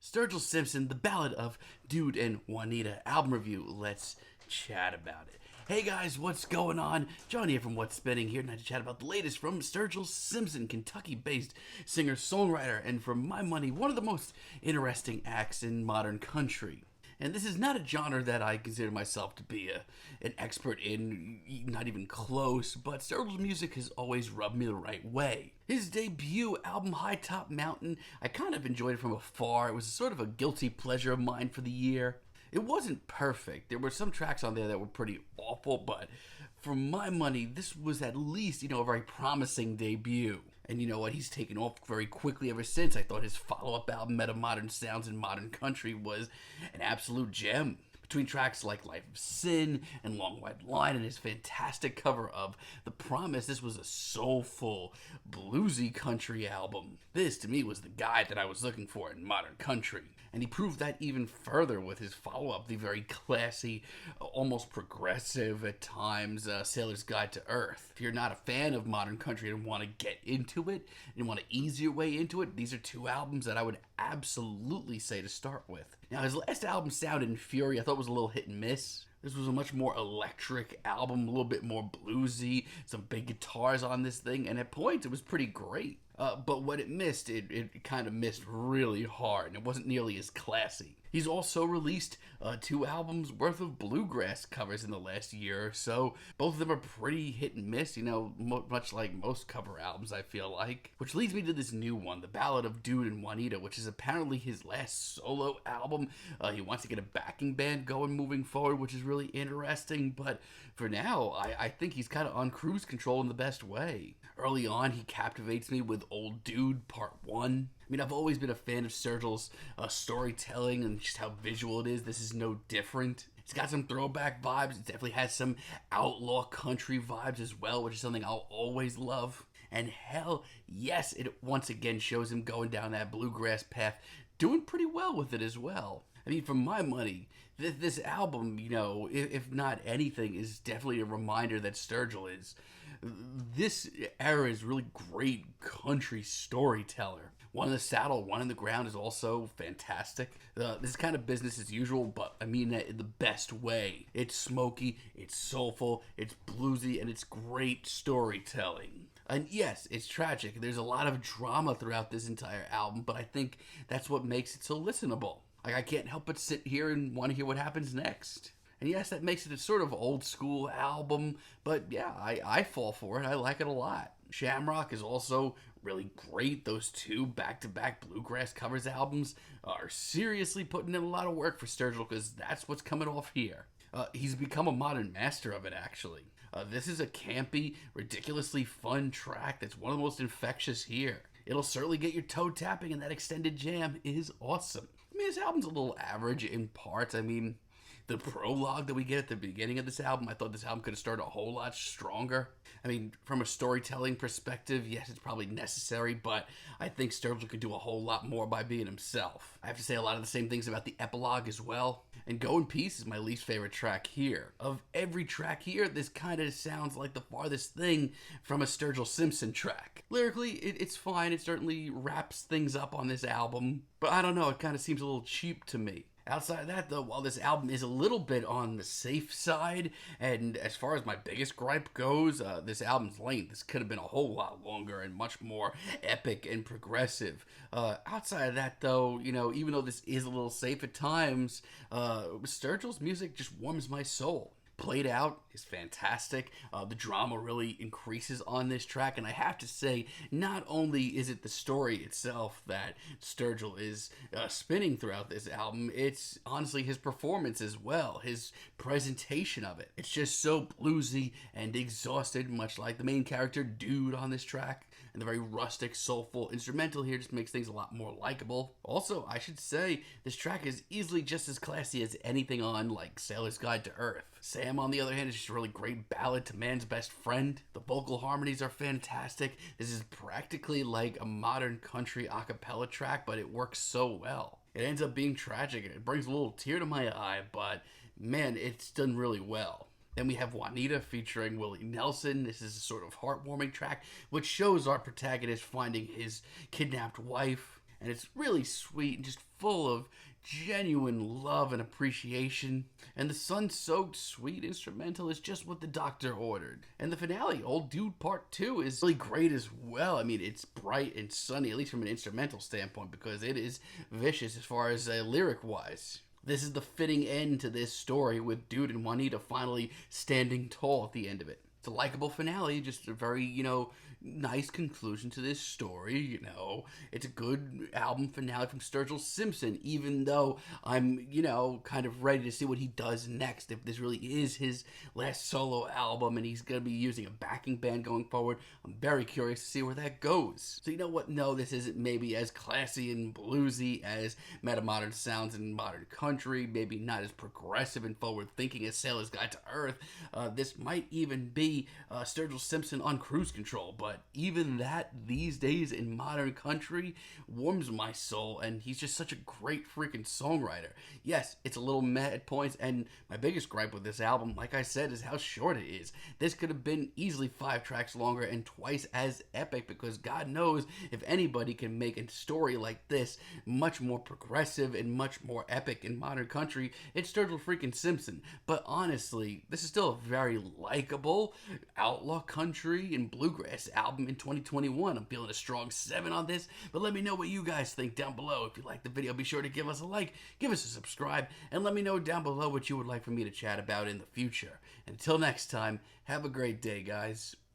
Sturgill Simpson, the Ballad of Dude and Juanita album review. Let's chat about it. Hey guys, what's going on? John here from What's Spinning here tonight to chat about the latest from Sturgill Simpson, Kentucky-based singer-songwriter, and for my money, one of the most interesting acts in modern country. And this is not a genre that I consider myself to be an expert in, not even close, but Sturgill's music has always rubbed me the right way. His debut album, High Top Mountain, I kind of enjoyed it from afar. It was sort of a guilty pleasure of mine for the year. It wasn't perfect. There were some tracks on there that were pretty awful, but for my money, this was at least, a very promising debut. And you know what? He's taken off very quickly ever since. I thought his follow-up album, Meta Modern Sounds in Modern Country, was an absolute gem. Between tracks like Life of Sin and Long White Line and his fantastic cover of The Promise, this was a soulful, bluesy country album. This, to me, was the guy that I was looking for in modern country. And he proved that even further with his follow-up, the very classy, almost progressive at times, Sailor's Guide to Earth. If you're not a fan of modern country and want to get into it, and want to ease your way into it, these are two albums that I would absolutely say to start with. Now, his last album, Sound and Fury, I thought was a little hit and miss. This was a much more electric album, a little bit more bluesy, some big guitars on this thing, and at points it was pretty great. But what it missed, it kind of missed really hard, and it wasn't nearly as classy. He's also released 2 albums worth of Bluegrass covers in the last year or so. Both of them are pretty hit and miss, much like most cover albums, I feel like. Which leads me to this new one, The Ballad of Dude and Juanita, which is apparently his last solo album. He wants to get a backing band going moving forward, which is really interesting. But for now, I think he's kind of on cruise control in the best way. Early on, he captivates me with Old Dude Part 1. I've always been a fan of Sturgill's storytelling and just how visual it is. This is no different. It's got some throwback vibes. It definitely has some outlaw country vibes as well, which is something I'll always love. And hell yes, it once again shows him going down that bluegrass path, doing pretty well with it as well. For my money, this album, if not anything, is definitely a reminder that Sturgill is. This era is really great country storyteller. One in the saddle, one in the ground is also fantastic. This is kind of business as usual, but I mean that in the best way. It's smoky, it's soulful, it's bluesy, and it's great storytelling. And yes, it's tragic. There's a lot of drama throughout this entire album, but I think that's what makes it so listenable. I can't help but sit here and want to hear what happens next. And yes, that makes it a sort of old school album, but yeah, I fall for it. I like it a lot. Shamrock is also really great. Those 2 back-to-back Bluegrass covers albums are seriously putting in a lot of work for Sturgill, because that's what's coming off here. He's become a modern master of it, actually. This is a campy, ridiculously fun track that's one of the most infectious here. It'll certainly get your toe tapping, and that extended jam is awesome. This album's a little average in parts. The prologue that we get at the beginning of this album, I thought this album could have started a whole lot stronger. From a storytelling perspective, yes, it's probably necessary, but I think Sturgill could do a whole lot more by being himself. I have to say a lot of the same things about the epilogue as well. And Go in Peace is my least favorite track here. Of every track here, this kind of sounds like the farthest thing from a Sturgill Simpson track. Lyrically, it's fine. It certainly wraps things up on this album, but I don't know, it kind of seems a little cheap to me. Outside of that, though, while this album is a little bit on the safe side, and as far as my biggest gripe goes, this album's length, this could have been a whole lot longer and much more epic and progressive. Outside of that, though, even though this is a little safe at times, Sturgill's music just warms my soul. Played Out is fantastic. The drama really increases on this track, and I have to say, not only is it the story itself that Sturgill is spinning throughout this album, it's honestly his performance as well, his presentation of it. It's just so bluesy and exhausted, much like the main character Dude on this track, and the very rustic, soulful instrumental here just makes things a lot more likable. Also, I should say, this track is easily just as classy as anything on, like, Sailor's Guide to Earth. Sam, on the other hand, is just a really great ballad to man's best friend. The vocal harmonies are fantastic. This is practically like a modern country a cappella track, but it works so well. It ends up being tragic, and it brings a little tear to my eye, but man, it's done really well. Then we have Juanita featuring Willie Nelson. This is a sort of heartwarming track, which shows our protagonist finding his kidnapped wife. and it's really sweet and just full of genuine love and appreciation. And the sun-soaked sweet instrumental is just what the doctor ordered. And the finale, Old Dude Part 2, is really great as well. I mean, it's bright and sunny, at least from an instrumental standpoint, because it is vicious as far as lyric-wise. This is the fitting end to this story, with Dude and Juanita finally standing tall at the end of it. It's a likable finale, just a very, nice conclusion to this story. It's a good album finale from Sturgill Simpson, even though I'm, kind of ready to see what he does next. If this really is his last solo album and he's going to be using a backing band going forward, I'm very curious to see where that goes. So you know what? No, this isn't maybe as classy and bluesy as Metamodern sounds in modern country, maybe not as progressive and forward-thinking as Sailor's Guide to Earth. This might even be Sturgill Simpson on cruise control, but even that these days in modern country warms my soul, and he's just such a great freaking songwriter. Yes, it's a little meh at points, and my biggest gripe with this album, like I said, is how short it is. This could have been easily 5 tracks longer and twice as epic, because God knows if anybody can make a story like this much more progressive and much more epic in modern country, it's Sturgill freaking Simpson. But honestly, this is still a very likable outlaw country and bluegrass album in 2021. I'm feeling a strong 7 on this, but let me know what you guys think down below. If you liked the video, be sure to give us a like, give us a subscribe, and let me know down below what you would like for me to chat about in the future. Until next time, have a great day, guys.